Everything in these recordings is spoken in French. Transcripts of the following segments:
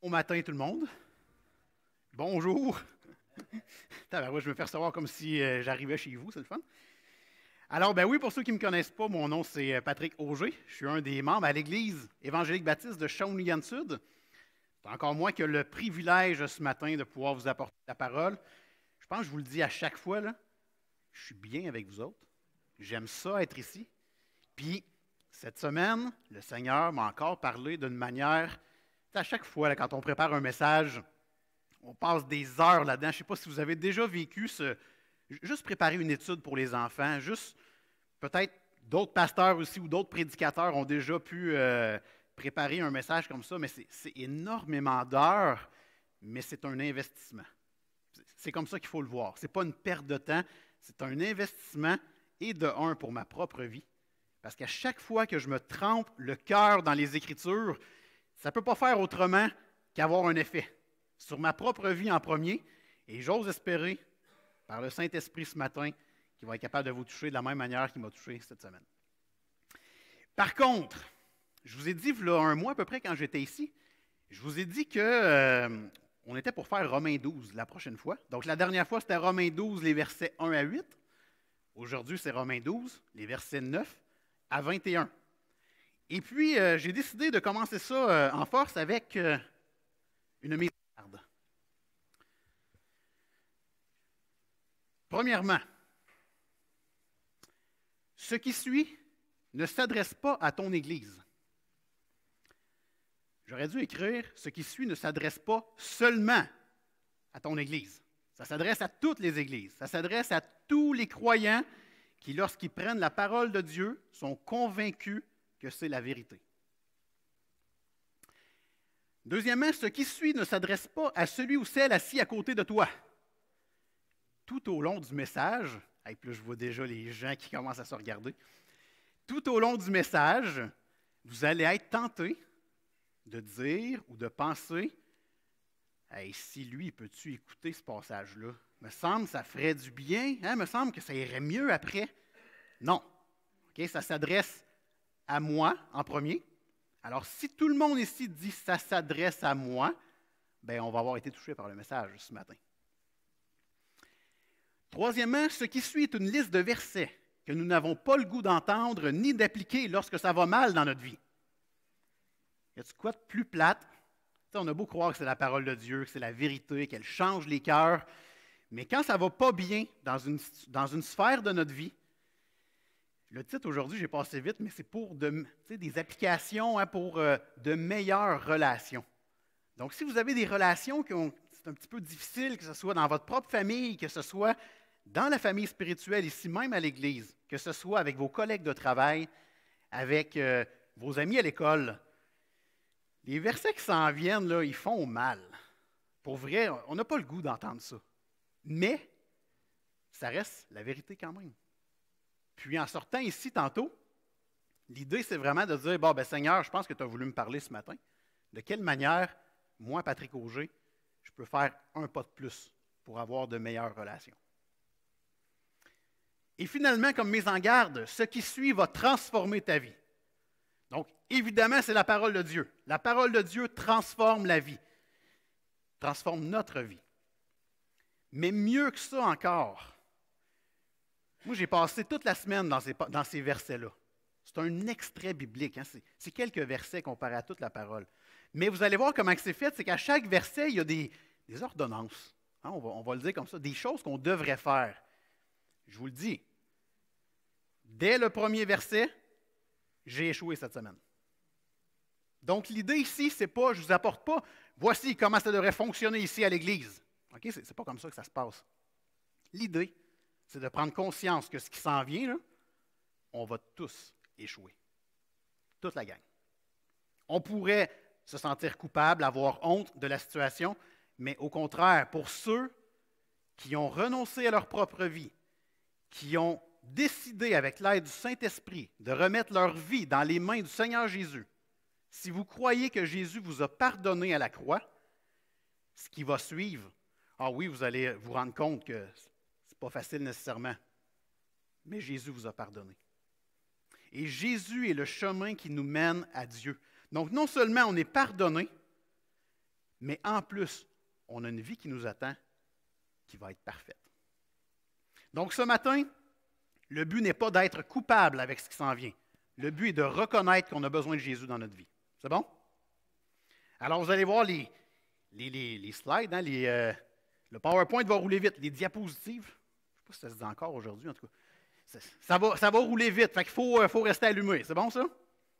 Bon matin tout le monde. Bonjour. Je me fais recevoir comme si j'arrivais chez vous, c'est le fun. Alors, ben oui, pour ceux qui ne me connaissent pas, mon nom c'est Patrick Auger. Je suis un des membres à l'Église évangélique baptiste de Shawinigan-Sud. C'est encore moi qui ai le privilège ce matin de pouvoir vous apporter la parole. Je pense que je vous le dis à chaque fois, là, je suis bien avec vous autres. J'aime ça être ici. Puis, cette semaine, le Seigneur m'a encore parlé d'une manière. À chaque fois, là, quand on prépare un message, on passe des heures là-dedans. Je ne sais pas si vous avez déjà vécu juste préparer une étude pour les enfants, juste peut-être d'autres pasteurs aussi ou d'autres prédicateurs ont déjà pu préparer un message comme ça, mais c'est énormément d'heures, mais c'est un investissement. C'est comme ça qu'il faut le voir. Ce n'est pas une perte de temps, c'est un investissement et de un pour ma propre vie. Parce qu'à chaque fois que je me trempe le cœur dans les Écritures, ça ne peut pas faire autrement qu'avoir un effet sur ma propre vie en premier. Et j'ose espérer, par le Saint-Esprit ce matin, qu'il va être capable de vous toucher de la même manière qu'il m'a touché cette semaine. Par contre, je vous ai dit, il y a un mois à peu près quand j'étais ici, je vous ai dit qu'on était pour faire Romains 12 la prochaine fois. Donc la dernière fois, c'était Romains 12, les versets 1 à 8. Aujourd'hui, c'est Romains 12, les versets 9 à 21. Et puis, j'ai décidé de commencer ça en force avec une mise en garde. Premièrement, ce qui suit ne s'adresse pas à ton Église. J'aurais dû écrire « ce qui suit ne s'adresse pas seulement à ton Église ». Ça s'adresse à toutes les Églises. Ça s'adresse à tous les croyants qui, lorsqu'ils prennent la parole de Dieu, sont convaincus que c'est la vérité. Deuxièmement, ce qui suit ne s'adresse pas à celui ou celle assis à côté de toi. Tout au long du message, et puis là, je vois déjà les gens qui commencent à se regarder, tout au long du message, vous allez être tenté de dire ou de penser « Hey, si lui, peux-tu écouter ce passage-là? Me semble que ça ferait du bien, hein? Me semble que ça irait mieux après. » Non. Okay? Ça s'adresse à moi en premier. Alors, si tout le monde ici dit « ça s'adresse à moi », bien, on va avoir été touché par le message ce matin. Troisièmement, ce qui suit est une liste de versets que nous n'avons pas le goût d'entendre ni d'appliquer lorsque ça va mal dans notre vie. Y a-t-il quoi de plus plate? On a beau croire que c'est la parole de Dieu, que c'est la vérité, qu'elle change les cœurs, mais quand ça ne va pas bien dans une sphère de notre vie, le titre aujourd'hui, j'ai passé vite, mais c'est pour des applications pour de meilleures relations. Donc, si vous avez des relations c'est un petit peu difficile, que ce soit dans votre propre famille, que ce soit dans la famille spirituelle, ici même à l'Église, que ce soit avec vos collègues de travail, avec vos amis à l'école, les versets qui s'en viennent, là, ils font mal. Pour vrai, on n'a pas le goût d'entendre ça. Mais, ça reste la vérité quand même. Puis, en sortant ici tantôt, l'idée, c'est vraiment de dire, bon, ben Seigneur, je pense que tu as voulu me parler ce matin. De quelle manière, moi, Patrick Auger, je peux faire un pas de plus pour avoir de meilleures relations. Et finalement, comme mise en garde, ce qui suit va transformer ta vie. Donc, évidemment, c'est la parole de Dieu. La parole de Dieu transforme la vie, transforme notre vie. Mais mieux que ça encore, moi, j'ai passé toute la semaine dans ces versets-là. C'est un extrait biblique. Hein? C'est quelques versets comparés à toute la parole. Mais vous allez voir comment c'est fait, c'est qu'à chaque verset, il y a des ordonnances. Hein? On va le dire comme ça, des choses qu'on devrait faire. Je vous le dis, dès le premier verset, j'ai échoué cette semaine. Donc, l'idée ici, c'est pas, je ne vous apporte pas, voici comment ça devrait fonctionner ici à l'Église. Okay? C'est pas comme ça que ça se passe. L'idée, c'est de prendre conscience que ce qui s'en vient, là, on va tous échouer. Toute la gang. On pourrait se sentir coupable, avoir honte de la situation, mais au contraire, pour ceux qui ont renoncé à leur propre vie, qui ont décidé avec l'aide du Saint-Esprit de remettre leur vie dans les mains du Seigneur Jésus, si vous croyez que Jésus vous a pardonné à la croix, ce qui va suivre, ah oui, vous allez vous rendre compte que ce n'est pas facile nécessairement, mais Jésus vous a pardonné. Et Jésus est le chemin qui nous mène à Dieu. Donc, non seulement on est pardonné, mais en plus, on a une vie qui nous attend qui va être parfaite. Donc ce matin, le but n'est pas d'être coupable avec ce qui s'en vient. Le but est de reconnaître qu'on a besoin de Jésus dans notre vie. C'est bon? Alors vous allez voir les slides, hein, le PowerPoint va rouler vite, les diapositives. Je ne sais pas si ça se dit encore aujourd'hui, en tout cas. Ça va rouler vite, fait qu'il faut rester allumé. C'est bon ça?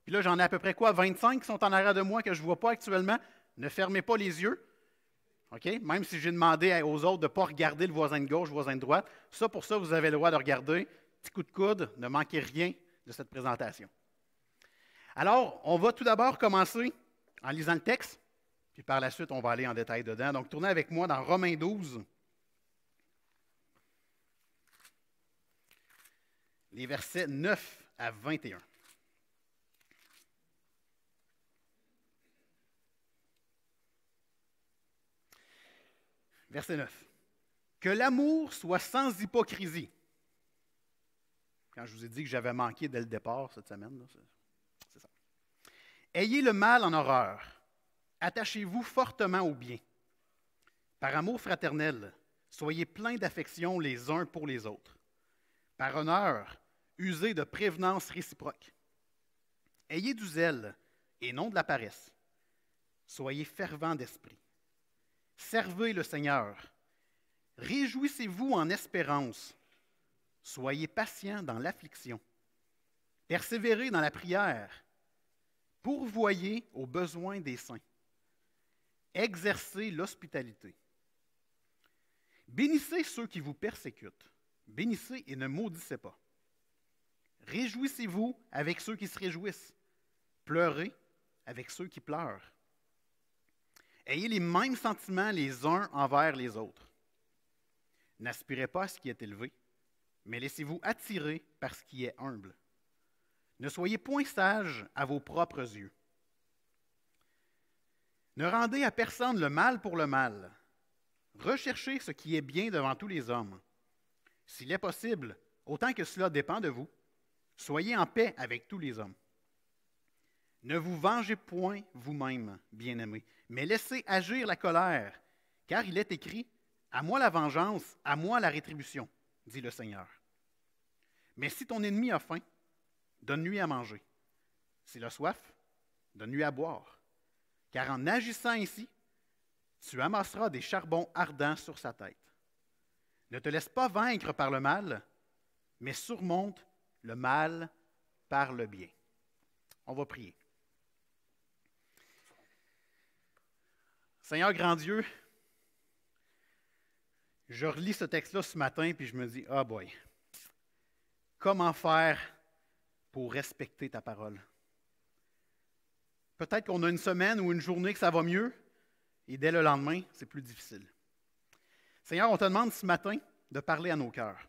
Puis là, j'en ai à peu près quoi? 25 qui sont en arrière de moi que je ne vois pas actuellement. Ne fermez pas les yeux. OK? Même si j'ai demandé aux autres de ne pas regarder le voisin de gauche, le voisin de droite. Ça, pour ça, vous avez le droit de regarder. Petit coup de coude, ne manquez rien de cette présentation. Alors, on va tout d'abord commencer en lisant le texte, puis par la suite, on va aller en détail dedans. Donc, tournez avec moi dans Romains 12, les versets 9 à 21. Verset 9. Que l'amour soit sans hypocrisie. Quand je vous ai dit que j'avais manqué dès le départ cette semaine, là, c'est ça. Ayez le mal en horreur. Attachez-vous fortement au bien. Par amour fraternel, soyez pleins d'affection les uns pour les autres. Par honneur, usez de prévenance réciproque. Ayez du zèle et non de la paresse. Soyez fervents d'esprit. Servez le Seigneur. Réjouissez-vous en espérance. Soyez patients dans l'affliction. Persévérez dans la prière. Pourvoyez aux besoins des saints. Exercez l'hospitalité. Bénissez ceux qui vous persécutent. Bénissez et ne maudissez pas. Réjouissez-vous avec ceux qui se réjouissent. Pleurez avec ceux qui pleurent. Ayez les mêmes sentiments les uns envers les autres. N'aspirez pas à ce qui est élevé, mais laissez-vous attirer par ce qui est humble. Ne soyez point sages à vos propres yeux. Ne rendez à personne le mal pour le mal. Recherchez ce qui est bien devant tous les hommes. S'il est possible, autant que cela dépend de vous, soyez en paix avec tous les hommes. Ne vous vengez point vous-même, bien-aimés, mais laissez agir la colère, car il est écrit « À moi la vengeance, à moi la rétribution, dit le Seigneur. Mais si ton ennemi a faim, donne-lui à manger. S'il a soif, donne-lui à boire. Car en agissant ainsi, tu amasseras des charbons ardents sur sa tête. Ne te laisse pas vaincre par le mal, mais surmonte le mal par le bien. » On va prier. Seigneur grand Dieu, je relis ce texte-là ce matin puis je me dis, ah boy, comment faire pour respecter ta parole? Peut-être qu'on a une semaine ou une journée que ça va mieux et dès le lendemain, c'est plus difficile. Seigneur, on te demande ce matin de parler à nos cœurs.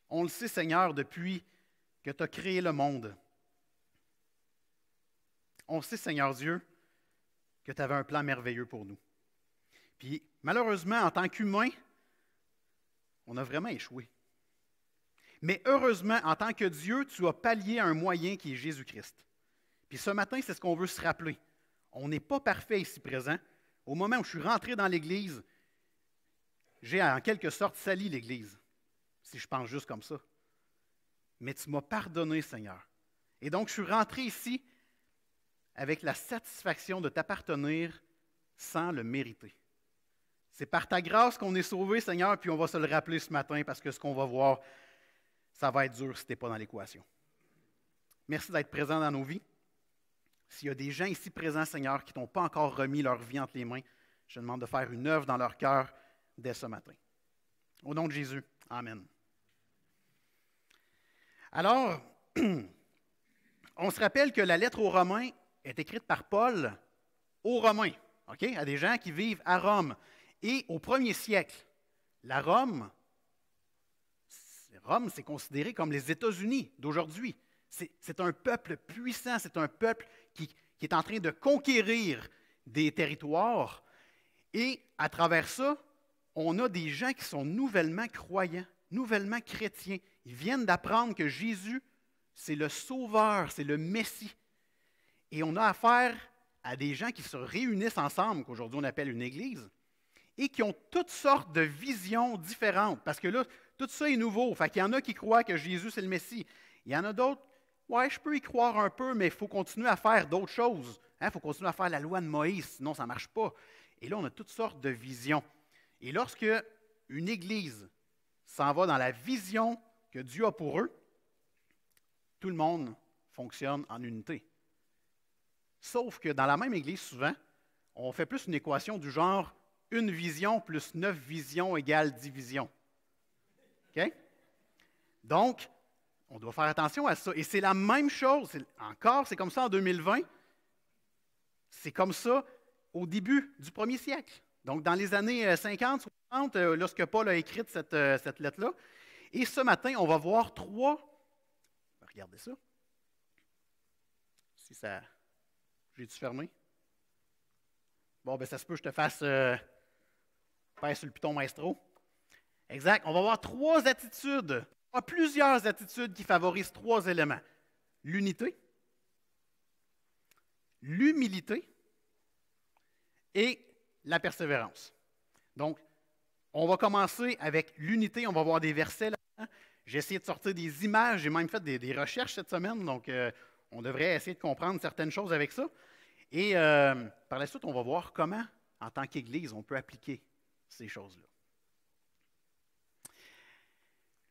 On le sait, Seigneur, depuis que tu as créé le monde. On sait, Seigneur Dieu, que tu avais un plan merveilleux pour nous. Puis, malheureusement, en tant qu'humain, on a vraiment échoué. Mais heureusement, en tant que Dieu, tu as pallié un moyen qui est Jésus-Christ. Puis ce matin, c'est ce qu'on veut se rappeler. On n'est pas parfait ici présent. Au moment où je suis rentré dans l'Église, j'ai en quelque sorte sali l'Église, si je pense juste comme ça. Mais tu m'as pardonné, Seigneur. Et donc, je suis rentré ici avec la satisfaction de t'appartenir sans le mériter. C'est par ta grâce qu'on est sauvé, Seigneur, puis on va se le rappeler ce matin parce que ce qu'on va voir, ça va être dur si tu n'es pas dans l'équation. Merci d'être présent dans nos vies. S'il y a des gens ici présents, Seigneur, qui n'ont pas encore remis leur vie entre les mains, je demande de faire une œuvre dans leur cœur dès ce matin. Au nom de Jésus, amen. Alors, on se rappelle que la lettre aux Romains est écrite par Paul aux Romains, à des gens qui vivent à Rome. Et au 1er siècle, Rome, c'est considéré comme les États-Unis d'aujourd'hui. C'est un peuple puissant, c'est un peuple qui est en train de conquérir des territoires. Et à travers ça, on a des gens qui sont nouvellement croyants, nouvellement chrétiens. Ils viennent d'apprendre que Jésus, c'est le Sauveur, c'est le Messie. Et on a affaire à des gens qui se réunissent ensemble, qu'aujourd'hui on appelle une église, et qui ont toutes sortes de visions différentes. Parce que là, tout ça est nouveau. Fait qu'il y en a qui croient que Jésus, c'est le Messie. Il y en a d'autres, ouais, je peux y croire un peu, mais il faut continuer à faire d'autres choses. Il faut continuer à faire la loi de Moïse, sinon ça ne marche pas. Et là, on a toutes sortes de visions. Et lorsque une église s'en va dans la vision que Dieu a pour eux, tout le monde fonctionne en unité. Sauf que dans la même église, souvent, on fait plus une équation du genre une vision plus 9 visions égale 10 visions. OK? Donc, on doit faire attention à ça. Et c'est la même chose. Encore, c'est comme ça en 2020. C'est comme ça au début du premier siècle. Donc, dans les années 50, 60, lorsque Paul a écrit cette lettre-là. Et ce matin, on va voir trois. Regardez ça. Si ça. J'ai-tu fermé? Bon, ben ça se peut que je te fasse faire sur le piton maestro. Exact. On va voir trois attitudes. Il y a plusieurs attitudes qui favorisent trois éléments. L'unité, l'humilité et la persévérance. Donc, on va commencer avec l'unité. On va voir des versets là-dedans. J'ai essayé de sortir des images. J'ai même fait des recherches cette semaine. Donc, on devrait essayer de comprendre certaines choses avec ça. Et par la suite, on va voir comment, en tant qu'Église, on peut appliquer ces choses-là.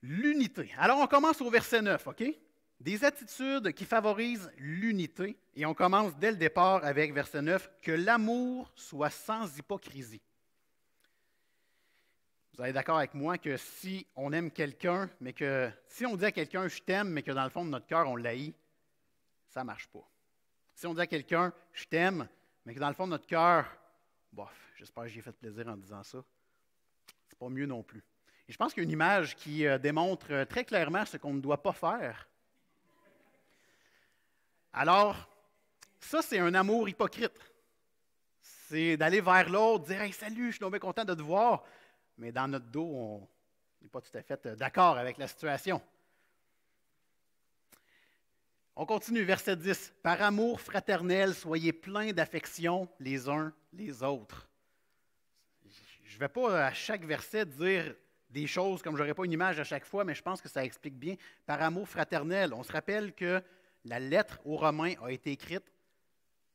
L'unité. Alors, on commence au verset 9, OK? Des attitudes qui favorisent l'unité. Et on commence dès le départ avec verset 9, que l'amour soit sans hypocrisie. Vous êtes d'accord avec moi que si on aime quelqu'un, mais que si on dit à quelqu'un « je t'aime », mais que dans le fond de notre cœur, on l'haït, ça ne marche pas. Si on dit à quelqu'un « je t'aime », mais que dans le fond de notre cœur, bof, j'espère que j'ai fait plaisir en disant ça, c'est pas mieux non plus. Et je pense qu'il y a une image qui démontre très clairement ce qu'on ne doit pas faire. Alors, ça, c'est un amour hypocrite. C'est d'aller vers l'autre, dire « Hey, salut, je suis bien content de te voir », mais dans notre dos, on n'est pas tout à fait d'accord avec la situation. On continue, verset 10. « Par amour fraternel, soyez pleins d'affection les uns les autres. » Je ne vais pas à chaque verset dire des choses comme je n'aurai pas une image à chaque fois, mais je pense que ça explique bien. Par amour fraternel, on se rappelle que la lettre aux Romains a été écrite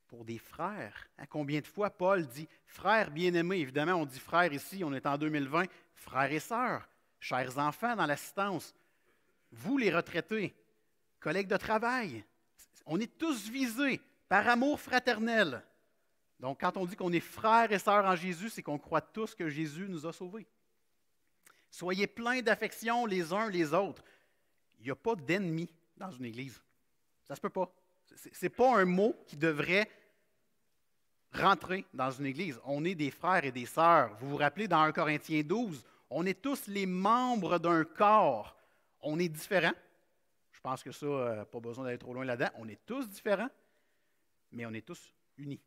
pour des frères. À combien de fois Paul dit « frères bien-aimés ». Évidemment, on dit « frères » ici, on est en 2020. Frères et sœurs, chers enfants dans l'assistance, vous les retraités, collègues de travail, on est tous visés par amour fraternel. Donc, quand on dit qu'on est frères et sœurs en Jésus, c'est qu'on croit tous que Jésus nous a sauvés. Soyez pleins d'affection les uns les autres. Il n'y a pas d'ennemis dans une église. Ça ne se peut pas. Ce n'est pas un mot qui devrait rentrer dans une église. On est des frères et des sœurs. Vous vous rappelez dans 1 Corinthiens 12, on est tous les membres d'un corps. On est différents. Je pense que ça, pas besoin d'aller trop loin là-dedans. On est tous différents, mais on est tous unis.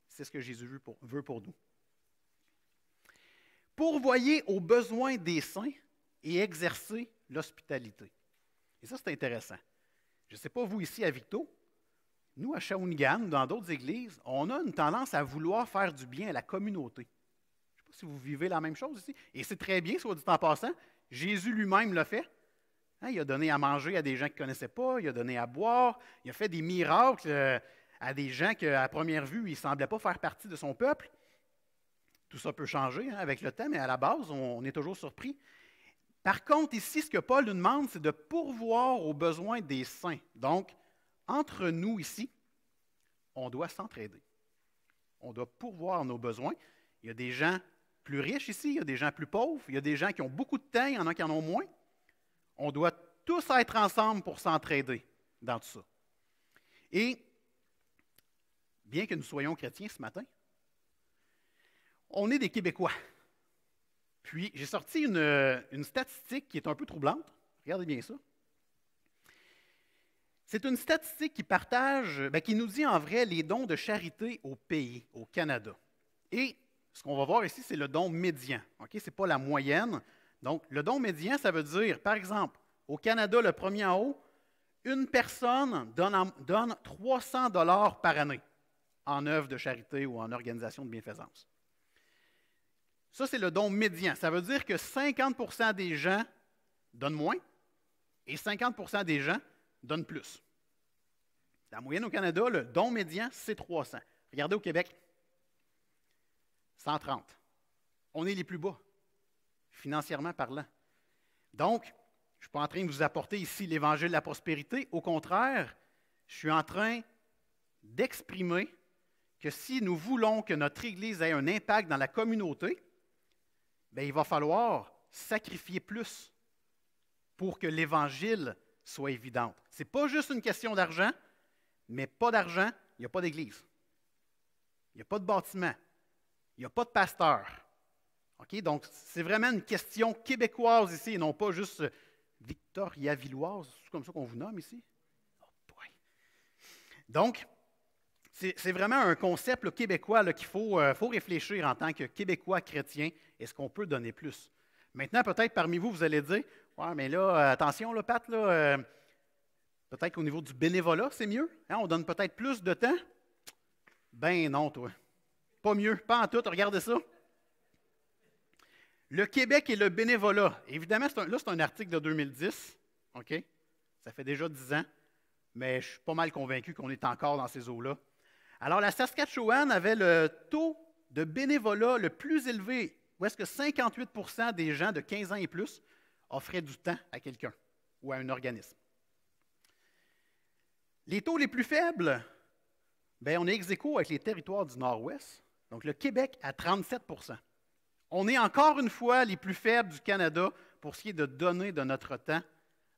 C'est ce que Jésus veut pour nous. Pourvoyez aux besoins des saints et exercez l'hospitalité. Et ça, c'est intéressant. Je ne sais pas vous ici à Victo, nous à Shawinigan, dans d'autres églises, on a une tendance à vouloir faire du bien à la communauté. Je ne sais pas si vous vivez la même chose ici. Et c'est très bien, soit dit en passant. Jésus lui-même l'a fait. Il a donné à manger à des gens qu'il ne connaissait pas, il a donné à boire, il a fait des miracles à des gens qu'à première vue, il ne semblait pas faire partie de son peuple. Tout ça peut changer avec le temps, mais à la base, on est toujours surpris. Par contre, ici, ce que Paul nous demande, c'est de pourvoir aux besoins des saints. Donc, entre nous ici, on doit s'entraider. On doit pourvoir nos besoins. Il y a des gens plus riches ici, il y a des gens plus pauvres, il y a des gens qui ont beaucoup de temps, il y en a qui en ont moins. On doit tous être ensemble pour s'entraider dans tout ça. Et, bien que nous soyons chrétiens ce matin, on est des Québécois. Puis, j'ai sorti une statistique qui est un peu troublante. Regardez bien ça. C'est une statistique qui nous dit en vrai les dons de charité au pays, au Canada. Et ce qu'on va voir ici, c'est le don médian. Ce n'est pas la moyenne. Donc, le don médian, ça veut dire, par exemple, au Canada, le premier en haut, une personne donne 300 $ par année. en œuvre de charité ou en organisation de bienfaisance. Ça, c'est le don médian. Ça veut dire que 50% des gens donnent moins et 50% des gens donnent plus. La moyenne au Canada, le don médian, c'est 300. Regardez au Québec, 130. On est les plus bas, financièrement parlant. Donc, je ne suis pas en train de vous apporter ici l'évangile de la prospérité. Au contraire, je suis en train d'exprimer que si nous voulons que notre Église ait un impact dans la communauté, bien, il va falloir sacrifier plus pour que l'Évangile soit évident. Ce n'est pas juste une question d'argent, mais pas d'argent, il n'y a pas d'Église. Il n'y a pas de bâtiment. Il n'y a pas de pasteur. Okay? Donc, c'est vraiment une question québécoise ici, et non pas juste Victoria-Villoise. C'est comme ça qu'on vous nomme ici? Oh boy. Donc, c'est vraiment un concept québécois qu'il faut réfléchir en tant que Québécois chrétien. Est-ce qu'on peut donner plus? Maintenant, peut-être parmi vous, vous allez dire, « Ouais, mais là, attention, là, Pat, là, peut-être qu'au niveau du bénévolat, c'est mieux. Hein, on donne peut-être plus de temps. » Ben non, toi. Pas mieux, pas en tout. Regardez ça. Le Québec et le bénévolat. Évidemment, c'est un article de 2010. OK? Ça fait déjà 10 ans. Mais je suis pas mal convaincu qu'on est encore dans ces eaux-là. Alors, la Saskatchewan avait le taux de bénévolat le plus élevé, où est-ce que 58% des gens de 15 ans et plus offraient du temps à quelqu'un ou à un organisme. Les taux les plus faibles, bien, on est ex-aequo avec les territoires du Nord-Ouest. Donc, le Québec à 37%. On est encore une fois les plus faibles du Canada pour ce qui est de donner de notre temps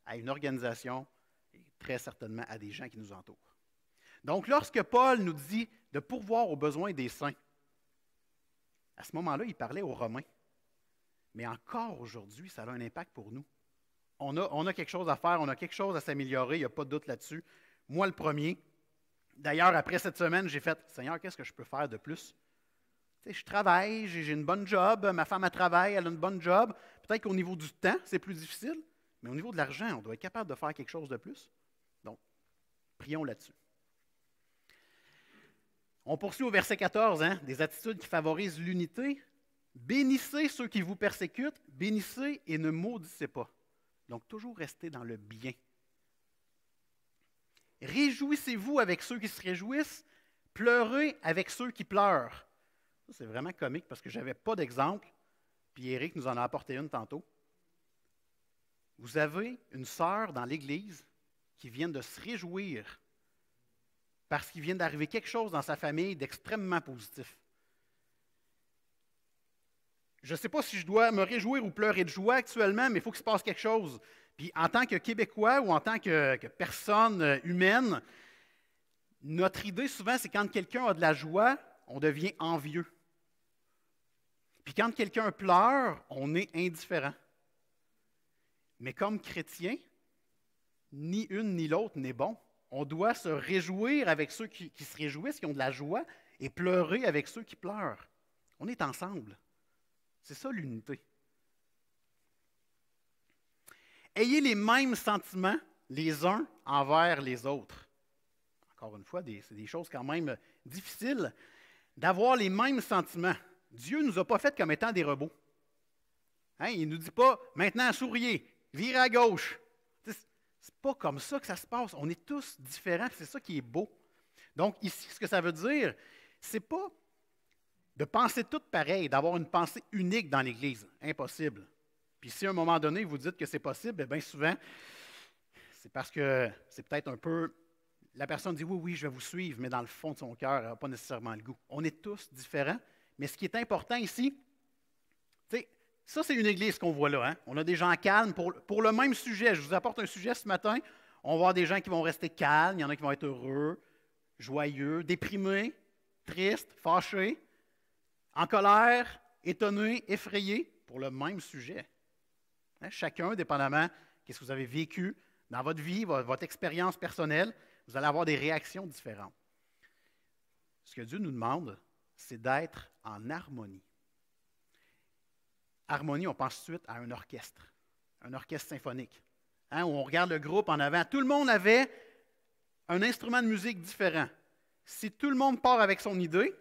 à une organisation et très certainement à des gens qui nous entourent. Donc, lorsque Paul nous dit de pourvoir aux besoins des saints, à ce moment-là, il parlait aux Romains. Mais encore aujourd'hui, ça a un impact pour nous. On a quelque chose à faire, on a quelque chose à s'améliorer, il n'y a pas de doute là-dessus. Moi, le premier. D'ailleurs, après cette semaine, j'ai fait « Seigneur, qu'est-ce que je peux faire de plus? » Tu sais, je travaille, j'ai une bonne job, ma femme, elle travaille, elle a une bonne job. Peut-être qu'au niveau du temps, c'est plus difficile, mais au niveau de l'argent, on doit être capable de faire quelque chose de plus. Donc, prions là-dessus. On poursuit au verset 14, des attitudes qui favorisent l'unité. Bénissez ceux qui vous persécutent, bénissez et ne maudissez pas. Donc, toujours rester dans le bien. Réjouissez-vous avec ceux qui se réjouissent, pleurez avec ceux qui pleurent. Ça, c'est vraiment comique parce que je n'avais pas d'exemple, puis Éric nous en a apporté une tantôt. Vous avez une sœur dans l'Église qui vient de se réjouir parce qu'il vient d'arriver quelque chose dans sa famille d'extrêmement positif. Je ne sais pas si je dois me réjouir ou pleurer de joie actuellement, mais il faut qu'il se passe quelque chose. Puis en tant que Québécois ou en tant que personne humaine, notre idée souvent, c'est quand quelqu'un a de la joie, on devient envieux. Puis quand quelqu'un pleure, on est indifférent. Mais comme chrétien, ni une ni l'autre n'est bon. On doit se réjouir avec ceux qui se réjouissent, qui ont de la joie, et pleurer avec ceux qui pleurent. On est ensemble. C'est ça l'unité. Ayez les mêmes sentiments les uns envers les autres. Encore une fois, c'est des choses quand même difficiles d'avoir les mêmes sentiments. Dieu ne nous a pas fait comme étant des robots. Hein? Il ne nous dit pas, maintenant souriez, virez à gauche. C'est pas comme ça que ça se passe. On est tous différents, c'est ça qui est beau. Donc ici, ce que ça veut dire, c'est pas de penser toutes pareil, d'avoir une pensée unique dans l'Église. Impossible. Puis si à un moment donné, vous dites que c'est possible, bien souvent, c'est parce que c'est peut-être un peu... La personne dit « Oui, oui, je vais vous suivre », mais dans le fond de son cœur, elle n'a pas nécessairement le goût. On est tous différents, mais ce qui est important ici, ça c'est une Église qu'on voit là. Hein? On a des gens calmes pour le même sujet. Je vous apporte un sujet ce matin. On va voir des gens qui vont rester calmes, il y en a qui vont être heureux, joyeux, déprimés, tristes, fâchés, en colère, étonnés, effrayés, pour le même sujet. Hein? Chacun, dépendamment de ce que vous avez vécu dans votre vie, votre expérience personnelle, vous allez avoir des réactions différentes. Ce que Dieu nous demande, c'est d'être en harmonie. Harmonie, on pense tout de suite à un orchestre symphonique. Hein, où on regarde le groupe en avant. Tout le monde avait un instrument de musique différent. si tout le monde part avec son idée,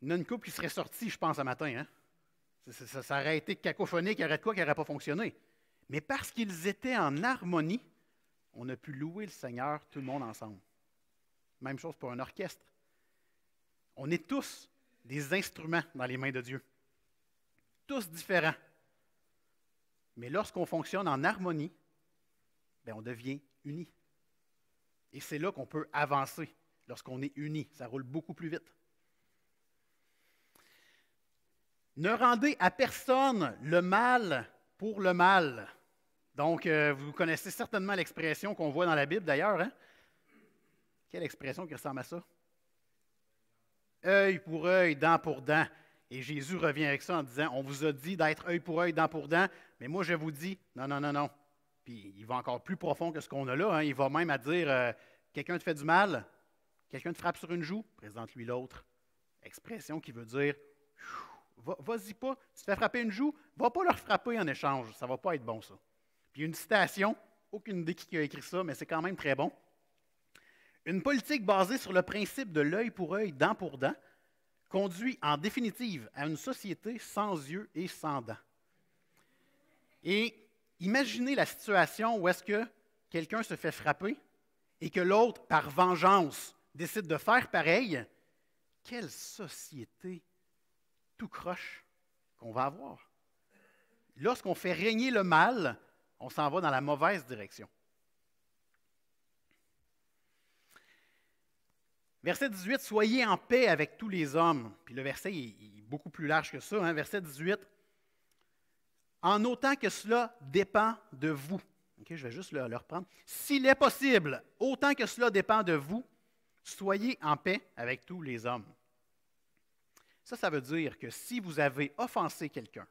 il y en a une couple qui serait sortie, je pense, un matin. Hein? Ça aurait été cacophonique, il y aurait de quoi qui n'aurait pas fonctionné. Mais parce qu'ils étaient en harmonie, on a pu louer le Seigneur, tout le monde ensemble. Même chose pour un orchestre. On est tous des instruments dans les mains de Dieu. Tous différents. Mais lorsqu'on fonctionne en harmonie, bien, on devient unis. Et c'est là qu'on peut avancer, lorsqu'on est unis. Ça roule beaucoup plus vite. Ne rendez à personne le mal pour le mal. Donc, vous connaissez certainement l'expression qu'on voit dans la Bible d'ailleurs. Hein? Quelle expression qui ressemble à ça? Œil pour œil, dent pour dent. Et Jésus revient avec ça en disant, on vous a dit d'être œil pour œil, dent pour dent, mais moi je vous dis, non, non, non, non. Puis il va encore plus profond que ce qu'on a là. Hein. Il va même à dire, quelqu'un te fait du mal, quelqu'un te frappe sur une joue, présente-lui l'autre. Expression qui veut dire, vas-y pas, tu te fais frapper une joue, va pas leur frapper en échange, ça va pas être bon ça. Puis une citation, aucune idée qui a écrit ça, mais c'est quand même très bon. Une politique basée sur le principe de l'œil pour œil, dent pour dent, conduit en définitive à une société sans yeux et sans dents. Et imaginez la situation où est-ce que quelqu'un se fait frapper et que l'autre, par vengeance, décide de faire pareil. Quelle société tout croche qu'on va avoir. Lorsqu'on fait régner le mal, on s'en va dans la mauvaise direction. Verset 18, « Soyez en paix avec tous les hommes. » Puis le verset est beaucoup plus large que ça. Hein? Verset 18, « En autant que cela dépend de vous. » Okay, je vais juste le reprendre. « S'il est possible, autant que cela dépend de vous, soyez en paix avec tous les hommes. » Ça veut dire que si vous avez offensé quelqu'un,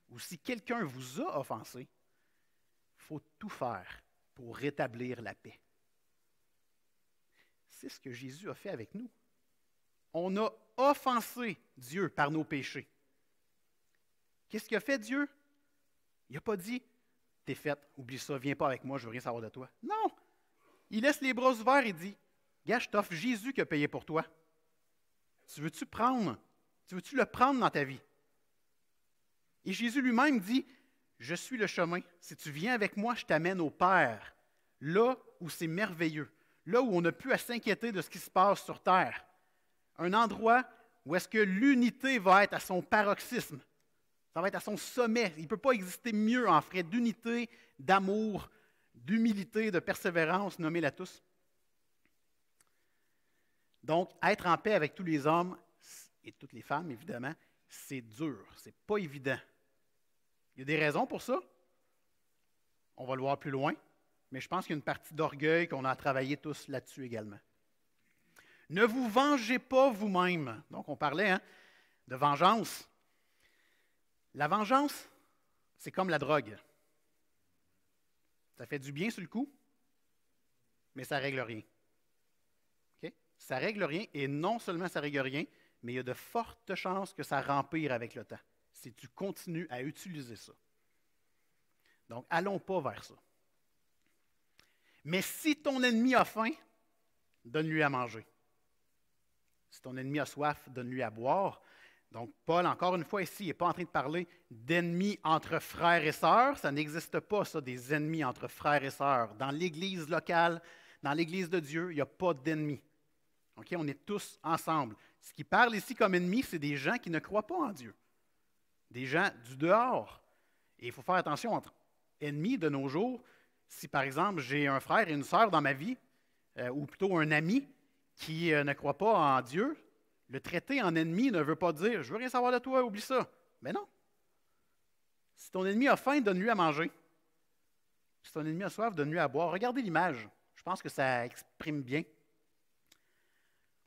ou si quelqu'un vous a offensé, il faut tout faire pour rétablir la paix. C'est ce que Jésus a fait avec nous. On a offensé Dieu par nos péchés. Qu'est-ce qu'il a fait Dieu? Il n'a pas dit, t'es fait, oublie ça, viens pas avec moi, je veux rien savoir de toi. Non! Il laisse les bras ouverts et dit, gars, je t'offre Jésus qui a payé pour toi. Tu veux-tu le prendre dans ta vie? Et Jésus lui-même dit, je suis le chemin. Si tu viens avec moi, je t'amène au Père, là où c'est merveilleux. Là où on n'a plus à s'inquiéter de ce qui se passe sur terre. Un endroit où est-ce que l'unité va être à son paroxysme. Ça va être à son sommet. Il ne peut pas exister mieux en frais d'unité, d'amour, d'humilité, de persévérance, nommez-la tous. Donc, être en paix avec tous les hommes, et toutes les femmes, évidemment, c'est dur, c'est pas évident. Il y a des raisons pour ça. On va le voir plus loin. Mais je pense qu'il y a une partie d'orgueil qu'on a travaillé tous là-dessus également. Ne vous vengez pas vous-même. Donc, on parlait de vengeance. La vengeance, c'est comme la drogue. Ça fait du bien sur le coup, mais ça ne règle rien. Okay? Ça ne règle rien, et non seulement ça ne règle rien, mais il y a de fortes chances que ça rempire avec le temps, si tu continues à utiliser ça. Donc, allons pas vers ça. Mais si ton ennemi a faim, donne-lui à manger. Si ton ennemi a soif, donne-lui à boire. Donc, Paul, encore une fois, ici, il n'est pas en train de parler d'ennemis entre frères et sœurs. Ça n'existe pas, ça, des ennemis entre frères et sœurs. Dans l'Église locale, dans l'Église de Dieu, il n'y a pas d'ennemis. Okay? On est tous ensemble. Ce qui parle ici comme ennemis, c'est des gens qui ne croient pas en Dieu. Des gens du dehors. Et il faut faire attention entre ennemis de nos jours. Si, par exemple, j'ai un frère et une sœur dans ma vie, ou plutôt un ami qui ne croit pas en Dieu, le traiter en ennemi ne veut pas dire « je veux rien savoir de toi, oublie ça ». Mais non. Si ton ennemi a faim, donne-lui à manger. Si ton ennemi a soif, donne-lui à boire. Regardez l'image. Je pense que ça exprime bien.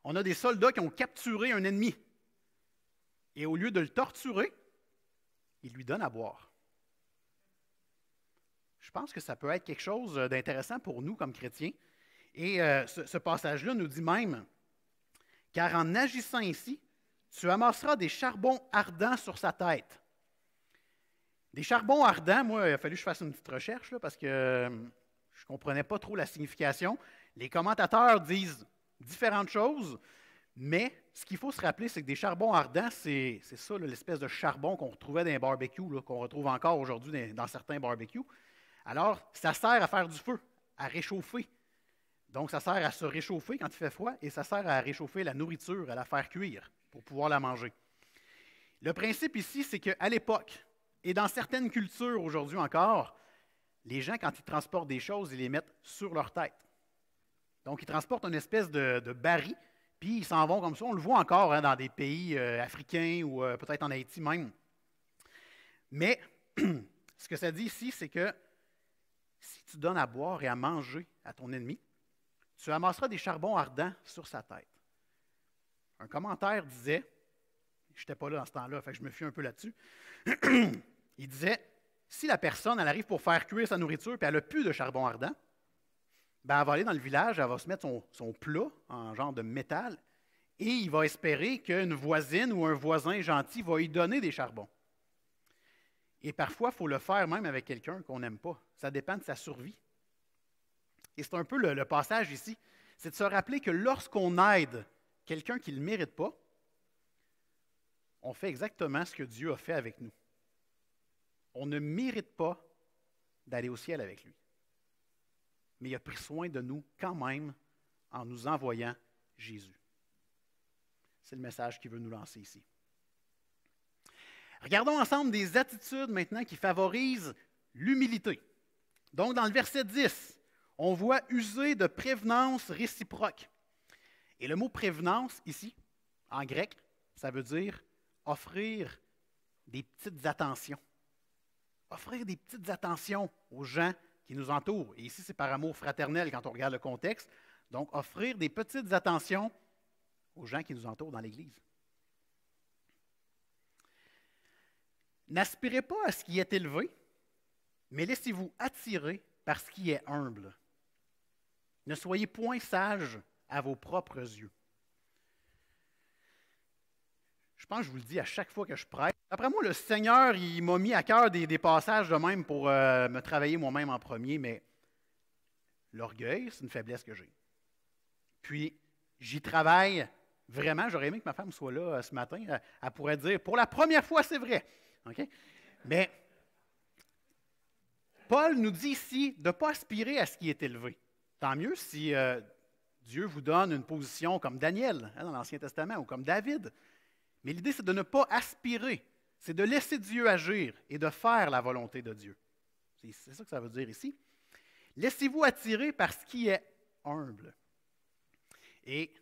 On a des soldats qui ont capturé un ennemi. Et au lieu de le torturer, ils lui donnent à boire. Je pense que ça peut être quelque chose d'intéressant pour nous comme chrétiens. Et ce passage-là nous dit même, « Car en agissant ainsi, tu amasseras des charbons ardents sur sa tête. » Des charbons ardents, moi, il a fallu que je fasse une petite recherche là, parce que je ne comprenais pas trop la signification. Les commentateurs disent différentes choses, mais ce qu'il faut se rappeler, c'est que des charbons ardents, c'est ça, là, l'espèce de charbon qu'on retrouvait dans les barbecues, là, qu'on retrouve encore aujourd'hui dans certains barbecues. Alors, ça sert à faire du feu, à réchauffer. Donc, ça sert à se réchauffer quand il fait froid et ça sert à réchauffer la nourriture, à la faire cuire pour pouvoir la manger. Le principe ici, c'est qu'à l'époque, et dans certaines cultures aujourd'hui encore, les gens, quand ils transportent des choses, ils les mettent sur leur tête. Donc, ils transportent une espèce de baril, puis ils s'en vont comme ça. On le voit encore dans des pays africains ou peut-être en Haïti même. Mais ce que ça dit ici, c'est que si tu donnes à boire et à manger à ton ennemi, tu amasseras des charbons ardents sur sa tête. Un commentaire disait, je n'étais pas là dans ce temps-là, fait que je me fie un peu là-dessus, il disait, si la personne, elle arrive pour faire cuire sa nourriture puis elle n'a plus de charbon ardent, ben, elle va aller dans le village, elle va se mettre son plat en genre de métal et il va espérer qu'une voisine ou un voisin gentil va lui donner des charbons. Et parfois, il faut le faire même avec quelqu'un qu'on n'aime pas. Ça dépend de sa survie. Et c'est un peu le passage ici, c'est de se rappeler que lorsqu'on aide quelqu'un qui ne le mérite pas, on fait exactement ce que Dieu a fait avec nous. On ne mérite pas d'aller au ciel avec lui. Mais il a pris soin de nous quand même en nous envoyant Jésus. C'est le message qu'il veut nous lancer ici. Regardons ensemble des attitudes maintenant qui favorisent l'humilité. Donc, dans le verset 10, on voit user de prévenance réciproque. Et le mot prévenance, ici, en grec, ça veut dire offrir des petites attentions. Offrir des petites attentions aux gens qui nous entourent. Et ici, c'est par amour fraternel quand on regarde le contexte. Donc, offrir des petites attentions aux gens qui nous entourent dans l'Église. N'aspirez pas à ce qui est élevé, mais laissez-vous attirer par ce qui est humble. Ne soyez point sages à vos propres yeux. Je pense que je vous le dis à chaque fois que je prête. Après moi, le Seigneur, il m'a mis à cœur des passages de même pour me travailler moi-même en premier, mais l'orgueil, c'est une faiblesse que j'ai. Puis, j'y travaille vraiment. J'aurais aimé que ma femme soit là ce matin. Elle pourrait dire, pour la première fois, c'est vrai. Okay? Mais Paul nous dit ici de ne pas aspirer à ce qui est élevé. Tant mieux si Dieu vous donne une position comme Daniel dans l'Ancien Testament ou comme David. Mais l'idée, c'est de ne pas aspirer. C'est de laisser Dieu agir et de faire la volonté de Dieu. C'est ça que ça veut dire ici. Laissez-vous attirer par ce qui est humble. Et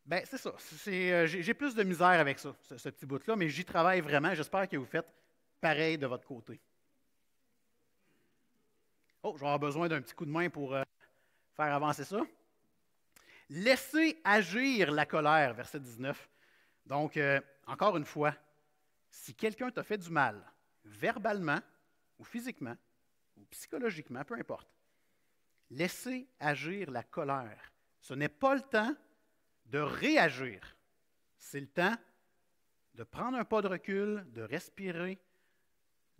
ben, c'est ça. J'ai plus de misère avec ça, ce petit bout-là, mais j'y travaille vraiment. J'espère que vous faites pareil de votre côté. Oh, je vais avoir besoin d'un petit coup de main pour faire avancer ça. Laissez agir la colère, verset 19. Donc, encore une fois, si quelqu'un t'a fait du mal, verbalement ou physiquement ou psychologiquement, peu importe, laissez agir la colère. Ce n'est pas le temps de réagir. C'est le temps de prendre un pas de recul, de respirer,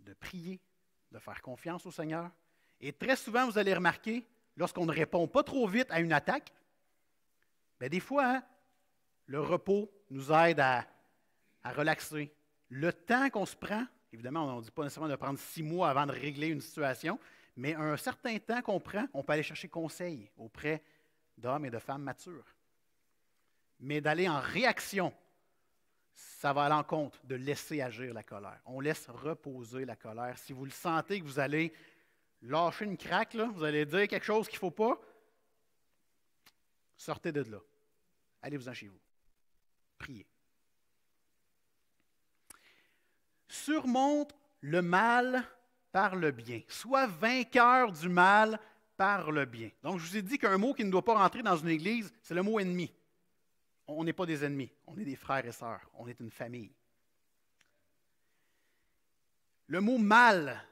de prier, de faire confiance au Seigneur. Et très souvent, vous allez remarquer, lorsqu'on ne répond pas trop vite à une attaque, bien, des fois, le repos nous aide à relaxer. Le temps qu'on se prend, évidemment, on ne dit pas nécessairement de prendre 6 mois avant de régler une situation, mais un certain temps qu'on prend, on peut aller chercher conseil auprès d'hommes et de femmes matures. Mais d'aller en réaction, ça va à l'encontre de laisser agir la colère. On laisse reposer la colère. Si vous le sentez que vous allez lâcher une craque, là, vous allez dire quelque chose qu'il ne faut pas, sortez de là. Allez-vous-en chez vous. Priez. Surmonte le mal par le bien. Sois vainqueur du mal par le bien. Donc, je vous ai dit qu'un mot qui ne doit pas rentrer dans une église, c'est le mot ennemi. On n'est pas des ennemis, on est des frères et sœurs, on est une famille. Le mot mal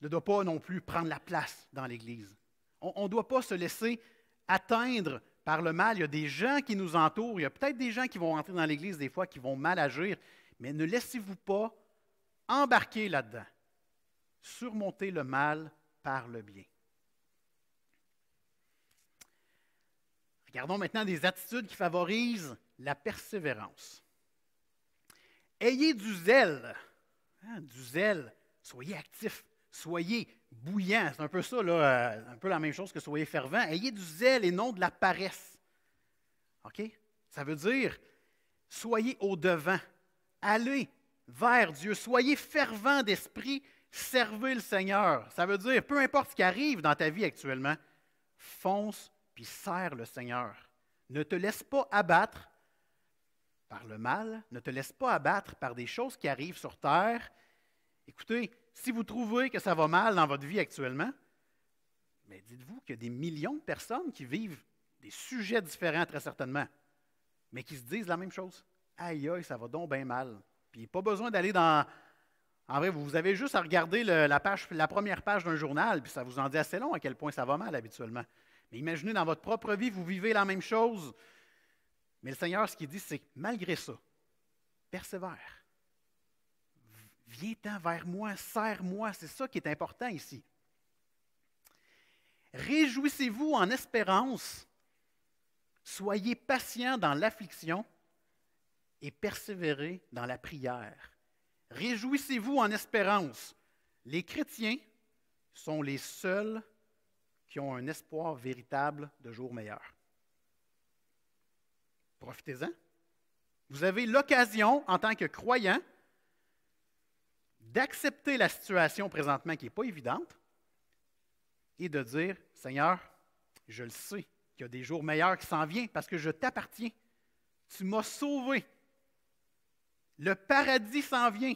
ne doit pas non plus prendre la place dans l'Église. On ne doit pas se laisser atteindre par le mal. Il y a des gens qui nous entourent, il y a peut-être des gens qui vont rentrer dans l'Église des fois qui vont mal agir, mais ne laissez-vous pas embarquer là-dedans. Surmontez le mal par le bien. Regardons maintenant des attitudes qui favorisent la persévérance. Ayez du zèle. Du zèle. Soyez actifs. Soyez bouillants. C'est un peu ça, là, un peu la même chose que soyez fervents. Ayez du zèle et non de la paresse. OK? Ça veut dire, soyez au-devant. Allez vers Dieu. Soyez fervents d'esprit. Servez le Seigneur. Ça veut dire, peu importe ce qui arrive dans ta vie actuellement, fonce puis sers le Seigneur. Ne te laisse pas abattre par le mal. Ne te laisse pas abattre par des choses qui arrivent sur terre. Écoutez, si vous trouvez que ça va mal dans votre vie actuellement, mais dites-vous qu'il y a des millions de personnes qui vivent des sujets différents très certainement, mais qui se disent la même chose. Aïe, aïe, ça va donc bien mal. Puis pas besoin d'aller dans... En vrai, vous avez juste à regarder la première page d'un journal, puis ça vous en dit assez long à quel point ça va mal habituellement. Mais imaginez, dans votre propre vie, vous vivez la même chose. Mais le Seigneur, ce qu'il dit, c'est que malgré ça, persévère. Viens-t'en vers moi, serre-moi. C'est ça qui est important ici. Réjouissez-vous en espérance. Soyez patients dans l'affliction et persévérez dans la prière. Réjouissez-vous en espérance. Les chrétiens sont les seuls qui ont un espoir véritable de jours meilleurs. Profitez-en. Vous avez l'occasion, en tant que croyant, d'accepter la situation présentement qui n'est pas évidente et de dire, Seigneur, je le sais qu'il y a des jours meilleurs qui s'en viennent parce que je t'appartiens. Tu m'as sauvé. Le paradis s'en vient.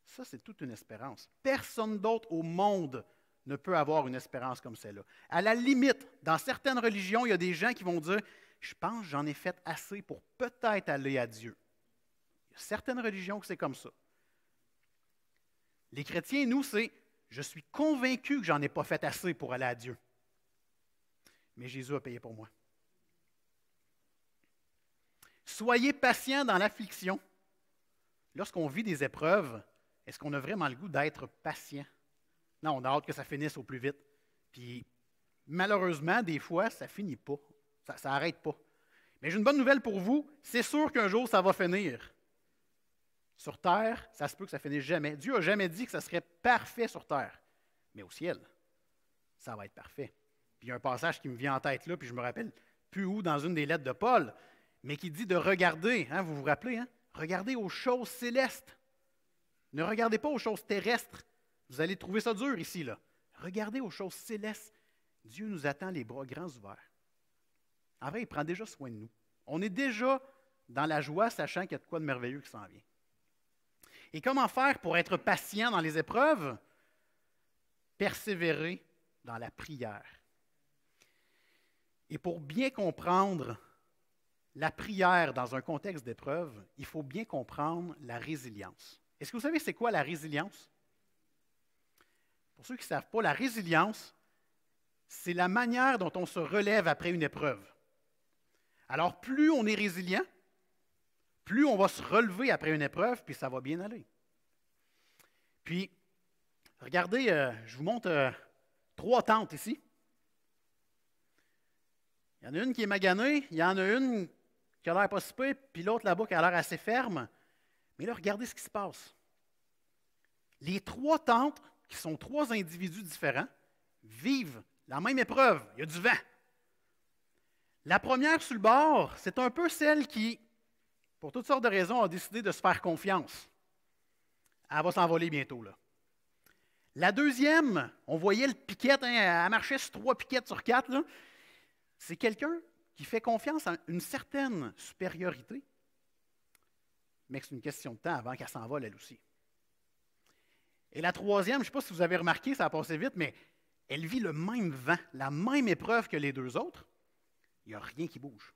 Ça, c'est toute une espérance. Personne d'autre au monde ne peut avoir une espérance comme celle-là. À la limite, dans certaines religions, il y a des gens qui vont dire « Je pense que j'en ai fait assez pour peut-être aller à Dieu. » Il y a certaines religions que c'est comme ça. Les chrétiens, nous, c'est « Je suis convaincu que j'en ai pas fait assez pour aller à Dieu. » Mais Jésus a payé pour moi. Soyez patients dans l'affliction. Lorsqu'on vit des épreuves, est-ce qu'on a vraiment le goût d'être patient? Non, on a hâte que ça finisse au plus vite. Puis, malheureusement, des fois, ça ne finit pas. Ça n'arrête pas. Mais j'ai une bonne nouvelle pour vous. C'est sûr qu'un jour, ça va finir. Sur terre, ça se peut que ça ne finisse jamais. Dieu n'a jamais dit que ça serait parfait sur terre. Mais au ciel, ça va être parfait. Puis il y a un passage qui me vient en tête là, puis je me rappelle plus où, dans une des lettres de Paul, mais qui dit de regarder, vous vous rappelez, regardez aux choses célestes. Ne regardez pas aux choses terrestres. Vous allez trouver ça dur ici, là. Regardez aux choses célestes. Dieu nous attend les bras grands ouverts. En vrai, il prend déjà soin de nous. On est déjà dans la joie, sachant qu'il y a de quoi de merveilleux qui s'en vient. Et comment faire pour être patient dans les épreuves? Persévérer dans la prière. Et pour bien comprendre la prière dans un contexte d'épreuve, il faut bien comprendre la résilience. Est-ce que vous savez c'est quoi la résilience? Pour ceux qui ne savent pas, la résilience, c'est la manière dont on se relève après une épreuve. Alors, plus on est résilient, plus on va se relever après une épreuve, puis ça va bien aller. Puis, regardez, je vous montre 3 tentes ici. Il y en a une qui est maganée, il y en a une qui a l'air pas si pire, puis l'autre là-bas qui a l'air assez ferme. Mais là, regardez ce qui se passe. Les 3 tentes, qui sont 3 individus différents, vivent la même épreuve. Il y a du vent. La première sur le bord, c'est un peu celle qui, pour toutes sortes de raisons, a décidé de se faire confiance. Elle va s'envoler bientôt, là. La deuxième, on voyait le piquette, elle marchait sur 3 piquettes sur 4, là. C'est quelqu'un qui fait confiance en une certaine supériorité, mais que c'est une question de temps avant qu'elle s'envole elle aussi. Et la troisième, je ne sais pas si vous avez remarqué, ça a passé vite, mais elle vit le même vent, la même épreuve que les 2 autres. Il n'y a rien qui bouge.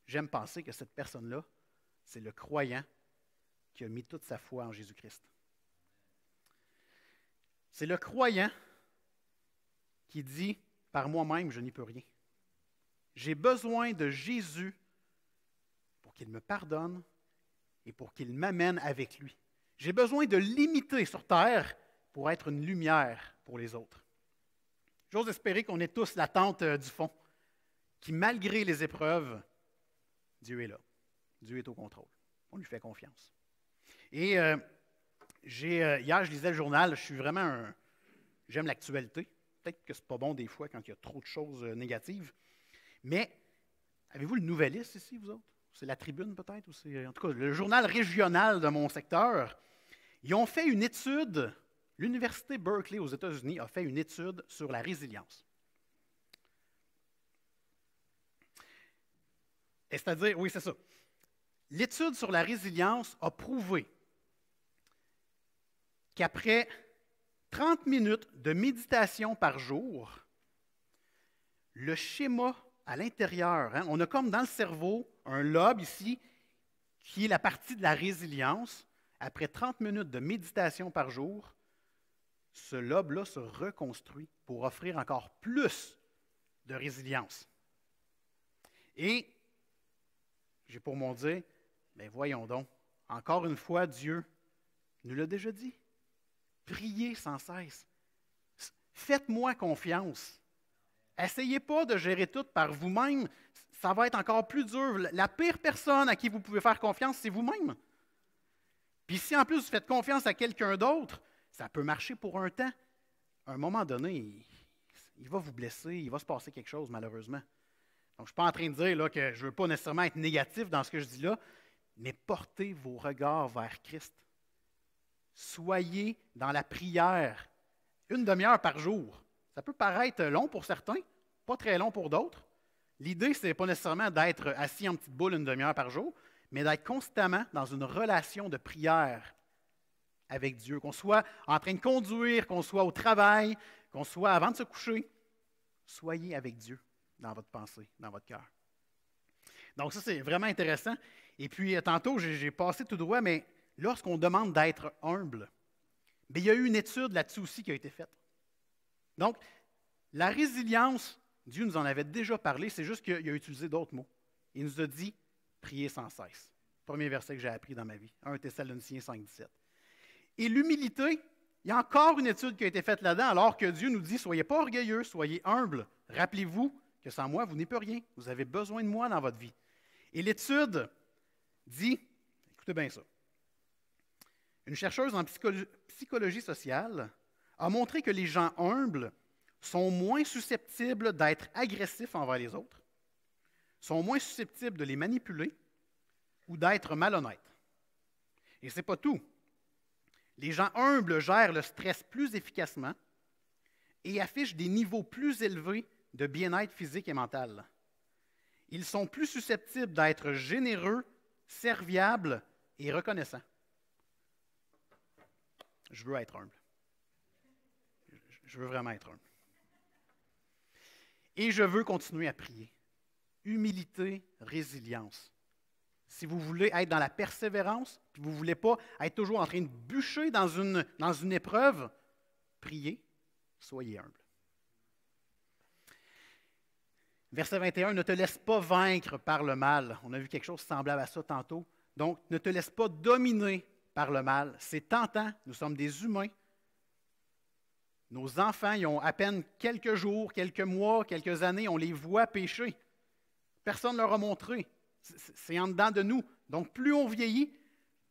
J'aime penser que cette personne-là, c'est le croyant qui a mis toute sa foi en Jésus-Christ. C'est le croyant qui dit « Par moi-même, je n'y peux rien. J'ai besoin de Jésus pour qu'il me pardonne et pour qu'il m'amène avec lui. J'ai besoin de l'imiter sur terre pour être une lumière pour les autres. » J'ose espérer qu'on est tous la tente du fond, qui, malgré les épreuves, Dieu est là. Dieu est au contrôle. On lui fait confiance. Et hier, je lisais le journal. J'aime l'actualité. Peut-être que ce n'est pas bon des fois quand il y a trop de choses négatives. Mais avez-vous le Nouvelliste ici, vous autres? C'est la Tribune peut-être? Ou c'est, en tout cas, le journal régional de mon secteur. Ils ont fait une étude. L'Université Berkeley aux États-Unis a fait une étude sur la résilience. Et c'est-à-dire, oui, c'est ça. L'étude sur la résilience a prouvé qu'après 30 minutes de méditation par jour, le schéma à l'intérieur, on a comme dans le cerveau un lobe ici qui est la partie de la résilience. Après 30 minutes de méditation par jour, ce lobe-là se reconstruit pour offrir encore plus de résilience. Et j'ai pour mon dire, bien voyons donc, encore une fois, Dieu nous l'a déjà dit. Priez sans cesse. Faites-moi confiance. Essayez pas de gérer tout par vous-même. Ça va être encore plus dur. La pire personne à qui vous pouvez faire confiance, c'est vous-même. Puis si en plus vous faites confiance à quelqu'un d'autre, ça peut marcher pour un temps. À un moment donné, il va vous blesser, il va se passer quelque chose malheureusement. Donc je ne suis pas en train de dire là, que je ne veux pas nécessairement être négatif dans ce que je dis là, mais portez vos regards vers Christ. Soyez dans la prière 1 demi-heure par jour. Ça peut paraître long pour certains, pas très long pour d'autres. L'idée, ce n'est pas nécessairement d'être assis en petite boule 1 demi-heure par jour, mais d'être constamment dans une relation de prière avec Dieu. Qu'on soit en train de conduire, qu'on soit au travail, qu'on soit avant de se coucher. Soyez avec Dieu dans votre pensée, dans votre cœur. Donc ça, c'est vraiment intéressant. Et puis, tantôt, j'ai passé tout droit, mais lorsqu'on demande d'être humble, bien, il y a eu une étude là-dessus aussi qui a été faite. Donc, la résilience, Dieu nous en avait déjà parlé, c'est juste qu'il a utilisé d'autres mots. Il nous a dit « priez sans cesse ». Premier verset que j'ai appris dans ma vie, 1 Thessaloniciens 5, 17. Et l'humilité, il y a encore une étude qui a été faite là-dedans, alors que Dieu nous dit « soyez pas orgueilleux, soyez humbles. Rappelez-vous que sans moi, vous n'êtes rien. Vous avez besoin de moi dans votre vie. » Et l'étude dit, écoutez bien ça, une chercheuse en psychologie sociale a montré que les gens humbles sont moins susceptibles d'être agressifs envers les autres, sont moins susceptibles de les manipuler ou d'être malhonnêtes. Et ce n'est pas tout. Les gens humbles gèrent le stress plus efficacement et affichent des niveaux plus élevés de bien-être physique et mental. Ils sont plus susceptibles d'être généreux, serviables et reconnaissants. Je veux être humble. Je veux vraiment être humble. Et je veux continuer à prier. Humilité, résilience. Si vous voulez être dans la persévérance, puis vous ne voulez pas être toujours en train de bûcher dans une épreuve, priez, soyez humble. Verset 21, ne te laisse pas vaincre par le mal. On a vu quelque chose semblable à ça tantôt. Donc, ne te laisse pas dominer par le mal. C'est tentant, nous sommes des humains. Nos enfants, ils ont à peine quelques jours, quelques mois, quelques années, on les voit pécher. Personne ne leur a montré. C'est en dedans de nous. Donc, plus on vieillit,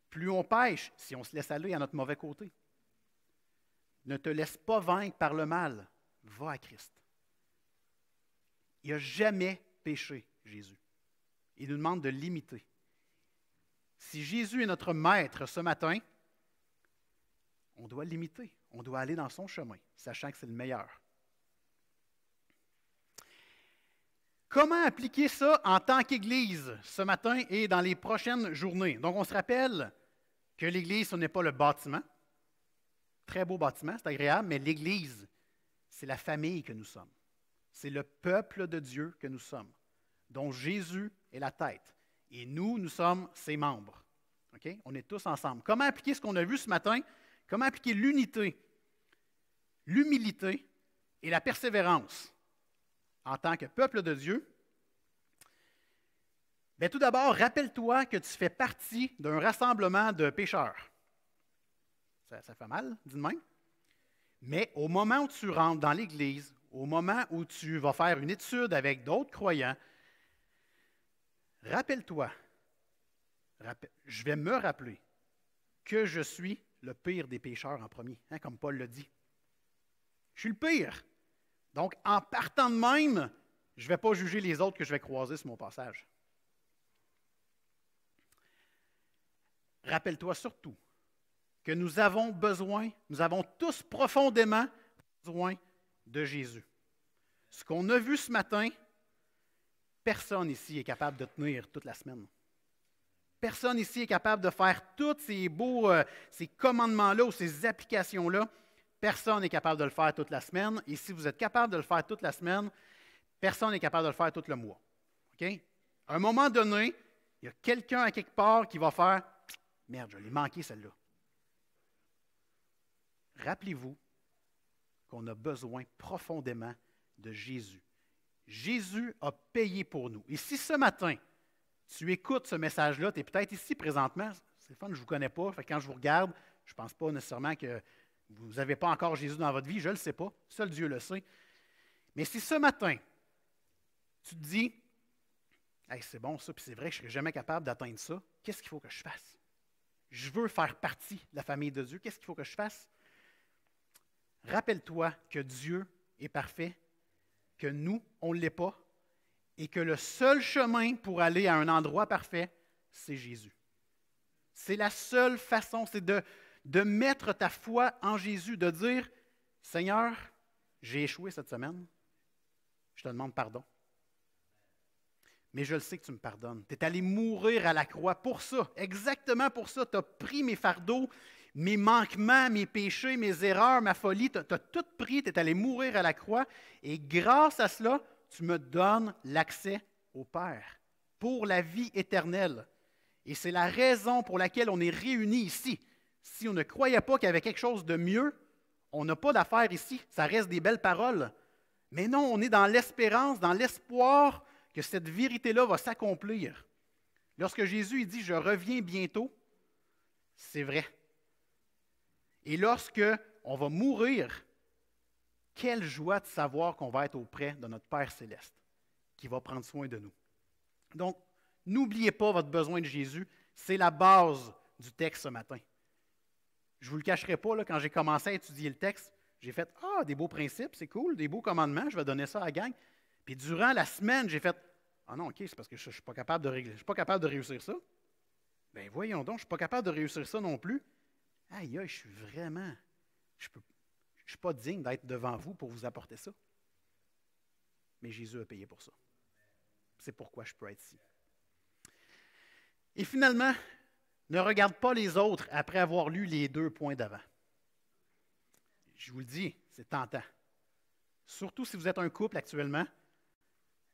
plus on pêche, si on se laisse aller à notre mauvais côté. Ne te laisse pas vaincre par le mal. Va à Christ. Il n'a jamais péché, Jésus. Il nous demande de l'imiter. Si Jésus est notre maître ce matin, on doit l'imiter. On doit aller dans son chemin, sachant que c'est le meilleur. Comment appliquer ça en tant qu'Église ce matin et dans les prochaines journées? Donc, on se rappelle que l'Église, ce n'est pas le bâtiment. Très beau bâtiment, c'est agréable, mais l'Église, c'est la famille que nous sommes. C'est le peuple de Dieu que nous sommes, dont Jésus est la tête. Et nous sommes ses membres. Okay? On est tous ensemble. Comment appliquer ce qu'on a vu ce matin? Comment appliquer l'unité, l'humilité et la persévérance en tant que peuple de Dieu? Bien, tout d'abord, rappelle-toi que tu fais partie d'un rassemblement de pécheurs. Ça fait mal, dis de même. Mais au moment où tu rentres dans l'Église au moment où tu vas faire une étude avec d'autres croyants, rappelle-toi, je vais me rappeler que je suis le pire des pécheurs en premier, hein, comme Paul le dit. Je suis le pire. Donc, en partant de même, je ne vais pas juger les autres que je vais croiser sur mon passage. Rappelle-toi surtout que nous avons tous profondément besoin de Jésus. Ce qu'on a vu ce matin, personne ici est capable de tenir toute la semaine. Personne ici est capable de faire tous ces commandements-là ou ces applications-là. Personne n'est capable de le faire toute la semaine. Et si vous êtes capable de le faire toute la semaine, personne n'est capable de le faire tout le mois. OK? À un moment donné, il y a quelqu'un à quelque part qui va faire « Merde, je l'ai manqué celle-là ». Rappelez-vous qu'on a besoin profondément de Jésus. Jésus a payé pour nous. Et si ce matin, tu écoutes ce message-là, tu es peut-être ici présentement, c'est le fun, je ne vous connais pas, fait que quand je vous regarde, je ne pense pas nécessairement que vous n'avez pas encore Jésus dans votre vie, je ne le sais pas, seul Dieu le sait. Mais si ce matin, tu te dis, hey, c'est bon ça, puis c'est vrai que je ne serai jamais capable d'atteindre ça, qu'est-ce qu'il faut que je fasse? Je veux faire partie de la famille de Dieu, qu'est-ce qu'il faut que je fasse? Rappelle-toi que Dieu est parfait, que nous, on ne l'est pas, et que le seul chemin pour aller à un endroit parfait, c'est Jésus. C'est la seule façon, c'est de mettre ta foi en Jésus, de dire, Seigneur, j'ai échoué cette semaine, je te demande pardon. Mais je le sais que tu me pardonnes. Tu es allé mourir à la croix pour ça, exactement pour ça. Tu as pris mes fardeaux, mes manquements, mes péchés, mes erreurs, ma folie. Tu as tout pris, tu es allé mourir à la croix. Et grâce à cela, tu me donnes l'accès au Père pour la vie éternelle. Et c'est la raison pour laquelle on est réunis ici. Si on ne croyait pas qu'il y avait quelque chose de mieux, on n'a pas d'affaire ici. Ça reste des belles paroles. Mais non, on est dans l'espérance, dans l'espoir que cette vérité-là va s'accomplir. Lorsque Jésus dit « Je reviens bientôt », c'est vrai. Et lorsque on va mourir, quelle joie de savoir qu'on va être auprès de notre Père céleste, qui va prendre soin de nous. Donc, n'oubliez pas votre besoin de Jésus, c'est la base du texte ce matin. Je ne vous le cacherai pas, là, quand j'ai commencé à étudier le texte, j'ai fait « Ah, des beaux principes, c'est cool, des beaux commandements, je vais donner ça à la gang. » Puis durant la semaine, j'ai fait « Ah non, OK, c'est parce que je ne suis pas capable de régler, je suis pas capable de réussir ça. » Bien, voyons donc, je ne suis pas capable de réussir ça non plus. Aïe, aïe, je suis vraiment, je ne suis pas digne d'être devant vous pour vous apporter ça. Mais Jésus a payé pour ça. C'est pourquoi je peux être ici. Et finalement, ne regarde pas les autres après avoir lu les 2 points d'avant. Je vous le dis, c'est tentant. Surtout si vous êtes un couple actuellement,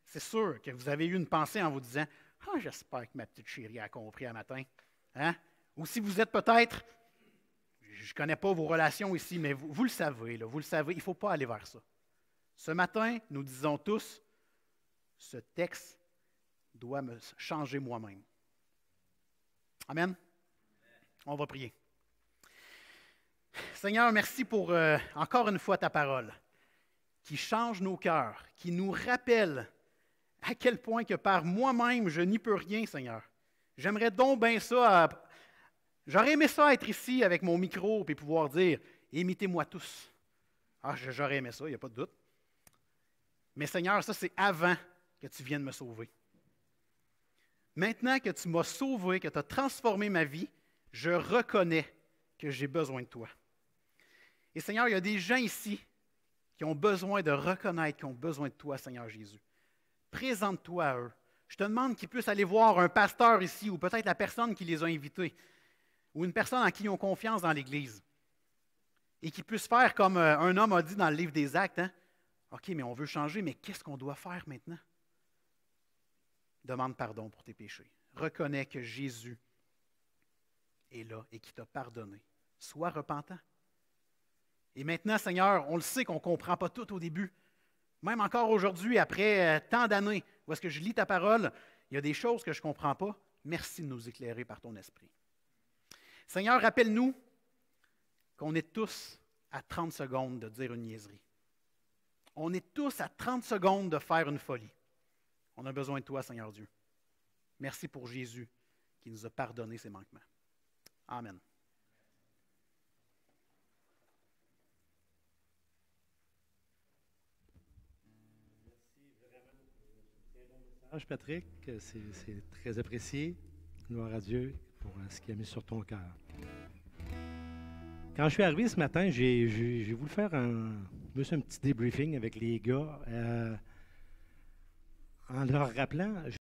c'est sûr que vous avez eu une pensée en vous disant « Ah, j'espère que ma petite chérie a compris un matin. Hein? » Ou si vous êtes peut-être, je ne connais pas vos relations ici, mais vous le savez, là, vous le savez, il ne faut pas aller vers ça. Ce matin, nous disons tous, ce texte doit me changer moi-même. Amen. On va prier. Seigneur, merci pour encore une fois ta parole qui change nos cœurs, qui nous rappelle à quel point que par moi-même, je n'y peux rien, Seigneur. J'aimerais donc bien ça. J'aurais aimé ça être ici avec mon micro et pouvoir dire « Imitez-moi tous ». Ah, j'aurais aimé ça, il n'y a pas de doute. Mais Seigneur, ça c'est avant que tu viennes me sauver. Maintenant que tu m'as sauvé, que tu as transformé ma vie, je reconnais que j'ai besoin de toi. Et Seigneur, il y a des gens ici qui ont besoin de reconnaître qu'ils ont besoin de toi, Seigneur Jésus. Présente-toi à eux. Je te demande qu'ils puissent aller voir un pasteur ici, ou peut-être la personne qui les a invités, ou une personne en qui ils ont confiance dans l'Église, et qu'ils puissent faire comme un homme a dit dans le livre des Actes, hein? OK, mais on veut changer, mais qu'est-ce qu'on doit faire maintenant? Demande pardon pour tes péchés. Reconnais que Jésus est là et qu'il t'a pardonné. Sois repentant. Et maintenant, Seigneur, on le sait qu'on ne comprend pas tout au début. Même encore aujourd'hui, après tant d'années, où est-ce que je lis ta parole, il y a des choses que je ne comprends pas. Merci de nous éclairer par ton esprit. Seigneur, rappelle-nous qu'on est tous à 30 secondes de dire une niaiserie. On est tous à 30 secondes de faire une folie. On a besoin de toi, Seigneur Dieu. Merci pour Jésus qui nous a pardonné ses manquements. Amen. Patrick, c'est très apprécié. Gloire à Dieu pour ce qu'il a mis sur ton cœur. Quand je suis arrivé ce matin, j'ai voulu faire juste un petit débriefing avec les gars en leur rappelant.